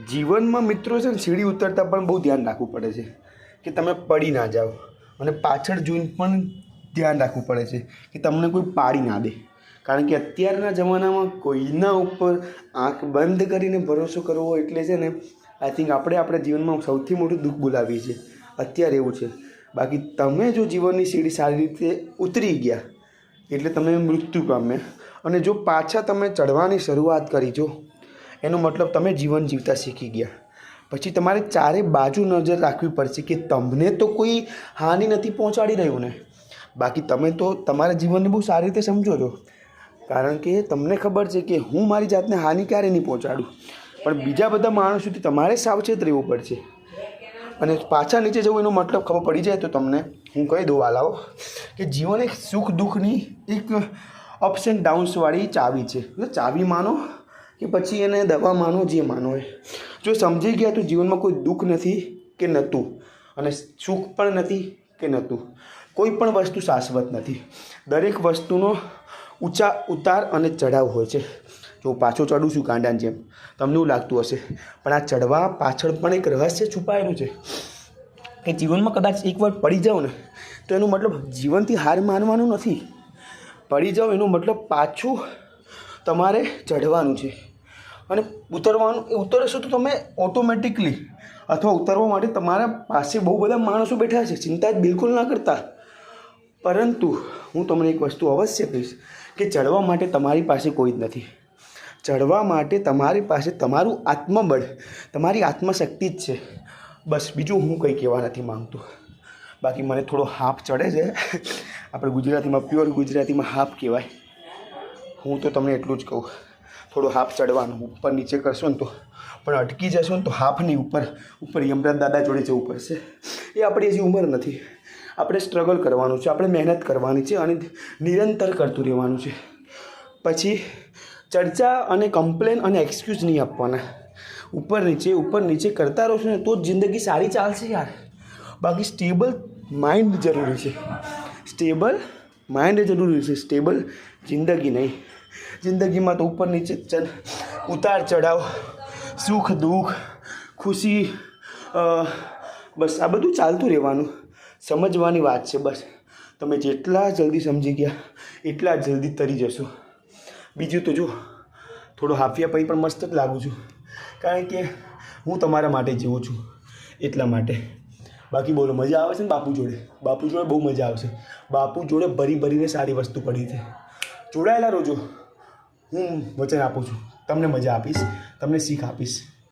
જીવનમાં મિત્રો છે ને સીડી ઉતરતા પણ બહુ ધ્યાન રાખવું પડે છે કે તમે પડી ના જાઓ, અને પાછળ જોઈને પણ ધ્યાન રાખવું પડે છે કે તમને કોઈ પાડી ના દે. કારણ કે અત્યારના જમાનામાં કોઈના ઉપર આંખ બંધ કરીને ભરોસો કરવો એટલે છે ને આઈ થિંક આપણા જીવનમાં સૌથી મોટું દુઃખ બોલાવીએ છીએ અત્યારે એવું છે. બાકી તમે જો જીવનની સીડી સારી રીતે ઉતરી ગયા એટલે તમે મૃત્યુ પામ્યા, અને જો પાછા તમે ચડવાની શરૂઆત કરી જો એનો મતલબ તમે જીવન જીવતા શીખી ગયા. પછી તમારે ચારે બાજુ નજર રાખવી પડશે કે તમને તો કોઈ હાનિ નથી પહોંચાડી રહ્યું ને. બાકી તમે તો તમારા જીવનને બહુ સારી રીતે સમજો છો, કારણ કે તમને ખબર છે કે હું મારી જાતને હાનિ ક્યારે નહીં પહોંચાડું, પણ બીજા બધા માણસોથી તમારે સાવચેત રહેવું પડશે. અને પાછા નીચે જવું એનો મતલબ ખબર પડી જાય તો તમને હું કહી દઉં વાલાઓ કે જીવન એક સુખ દુઃખની એક અપ્સ એન્ડ ડાઉન્સવાળી ચાવી છે. એટલે ચાવી માનો કે પછી એને દવા માનો, જે માનો હોય. જો સમજી ગયા તો જીવનમાં કોઈ દુઃખ નથી કે નહોતું, અને સુખ પણ નથી કે નહોતું. કોઈ પણ વસ્તુ શાશ્વત નથી. દરેક વસ્તુનો ઊંચા ઉતાર અને ચઢાવ હોય છે. જો પાછો ચડું છું કાંડાની જેમ, તમને એવું લાગતું હશે, પણ આ ચડવા પાછળ પણ એક રહસ્ય છુપાયેલું છે કે જીવનમાં કદાચ એકવાર પડી જાઓ ને તો એનો મતલબ જીવનથી હાર માનવાનું નથી. પડી જાઓ એનો મતલબ પાછું તમારે ચઢવાનું છે, અને ઉતરવાનું. ઉતરશો તો તમે ઓટોમેટિકલી, અથવા ઉતરવા માટે તમારા પાસે બહુ બધા માણસો બેઠા છે, ચિંતા જ બિલકુલ ના કરતા. પરંતુ હું તમને એક વસ્તુ અવશ્ય કહીશ કે ચડવા માટે તમારી પાસે કોઈ જ નથી. ચડવા માટે તમારી પાસે તમારું આત્મબળ, તમારી આત્મશક્તિ જ છે. બસ બીજું હું કંઈ કહેવા નથી માગતો. બાકી મને થોડો હાફ ચડે છે. આપણે ગુજરાતીમાં, પ્યોર ગુજરાતીમાં હાફ કહેવાય. હું તો તમને એટલું જ કહું, થોડો હાફ ચડવાનું. ઉપર નીચે કરશો ને તો પણ અટકી જશો ને તો હાફ નહીં, ઉપર યમરાજ દાદા જોડે જવું પડશે. એ આપણી હજી ઉંમર નથી. આપણે સ્ટ્રગલ કરવાનું છે, આપણે મહેનત કરવાની છે, અને નિરંતર કરતું રહેવાનું છે. પછી ચર્ચા અને કમ્પ્લેન અને એક્સક્યુઝ નહીં આપવાના. ઉપર નીચે કરતા રહો છો ને તો જ જિંદગી સારી ચાલશે યાર. બાકી સ્ટેબલ માઇન્ડ જરૂરી છે. સ્ટેબલ માઇન્ડ જરૂરી છે, સ્ટેબલ જિંદગી નહીં. જિંદગીમાં તો ઉપર નીચે, ઉતાર ચઢાવ, સુખ દુઃખ, ખુશી, બસ આ બધું ચાલતું રહેવાનું. સમજવાની વાત છે બસ. તમે જેટલા જલ્દી સમજી ગયા એટલા જલ્દી તરી જશો. બીજું તો જો થોડો હાફિયા પછી પણ મસ્ત જ લાગું છું, કારણ કે હું તમારા માટે જીવું છું એટલા માટે. બાકી બોલો, મજા આવે છે ને બાપુ જોડે? બાપુ જોડે બહુ મજા આવશે. બાપુ જોડે ભરીને સારી વસ્તુ પડી છે. જોડાયેલા રહેજો. હું વચન આપું છું, તમને મજા આપીશ, તમને શીખ આપીશ.